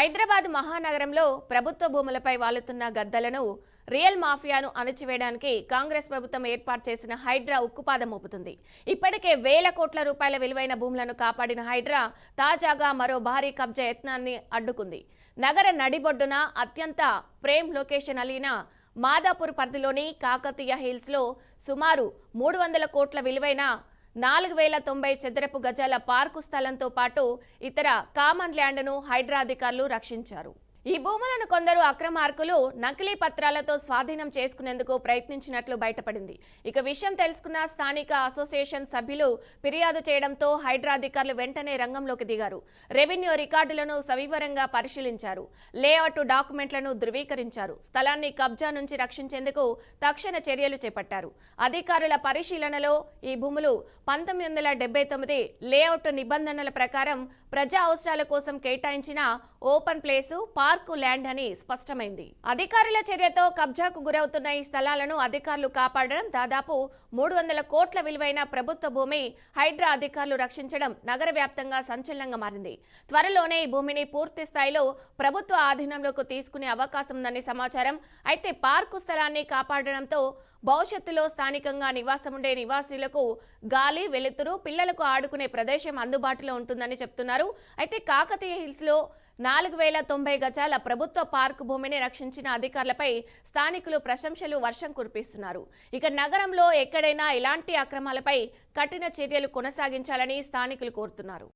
హైదరాబాద్ మహానగరంలో ప్రభుత్వ భూములపై వాలుతున్న గద్దలను రియల్ మాఫియాను అణచివేయడానికి కాంగ్రెస్ ప్రభుత్వం ఏర్పాటు చేసిన హైడ్రా ఉక్కుపాదం మోపుతుంది. ఇప్పటికే వేల కోట్ల రూపాయల విలువైన భూములను కాపాడిన హైడ్రా తాజాగా మరో భారీ కబ్జా యత్నాన్ని అడ్డుకుంది. నగర నడిబొడ్డున అత్యంత ప్రైమ్ లొకేషన్ అలీన మాదాపూర్ పరిధిలోని కాకతీయ హిల్స్ లో సుమారు 300 కోట్ల విలువైన 4090 చదరపు గజాల పార్కు స్థలంతో పాటు ఇతర కామన్ ల్యాండ్ను హైడ్రా అధికారులు రక్షించారు. ఈ భూములను కొందరు అక్రమార్కులు నకిలీ పత్రాలతో స్వాధీనం చేసుకునేందుకు ప్రయత్నించినట్లు బయటపడింది. ఇక విషయం తెలుసుకున్న స్థానిక అసోసియేషన్ సభ్యులు ఫిర్యాదు చేయడంతో హైడ్రా అధికారులు వెంటనే రంగంలోకి దిగారు. రెవెన్యూ రికార్డులను సవివరంగా పరిశీలించారు. లేఅవుట్ డాక్యుమెంట్లను ధృవీకరించారు. స్థలాన్ని కబ్జా నుంచి రక్షించేందుకు తక్షణ చర్యలు చేపట్టారు. అధికారుల పరిశీలనలో ఈ భూములు 1979 లేఅవుట్ నిబంధనల ప్రకారం ప్రజా అవసరాల కోసం కేటాయించిన ఓపెన్ ప్లేసు పార్కు ల్యాండ్ అని స్పష్టమైంది. అధికారుల చర్యతో కబ్జాకు గురవుతున్న ఈ స్థలాలను అధికారులు కాపాడడం, దాదాపు 300 కోట్ల విలువైన ప్రభుత్వ భూమి హైడ్రా అధికారులు రక్షించడం నగర వ్యాప్తంగా సంచలనంగా మారింది. త్వరలోనే ఈ భూమిని పూర్తి స్థాయిలో ప్రభుత్వ ఆధీనంలోకి తీసుకునే అవకాశం ఉందని సమాచారం. అయితే పార్కు స్థలాన్ని కాపాడడంతో భవిష్యత్తులో స్థానికంగా నివాసముండే నివాసులకు గాలి, వెలుతురు, పిల్లలకు ఆడుకునే ప్రదేశం అందుబాటులో ఉంటుందని చెప్తున్నారు. అయితే కాకతీయ హిల్స్ లో 4090 గజాల ప్రభుత్వ పార్కు భూమిని రక్షించిన అధికారులపై స్థానికులు ప్రశంసలు వర్షం కురిపిస్తున్నారు. ఇక నగరంలో ఎక్కడైనా ఇలాంటి అక్రమాలపై కఠిన చర్యలు కొనసాగించాలని స్థానికులు కోరుతున్నారు.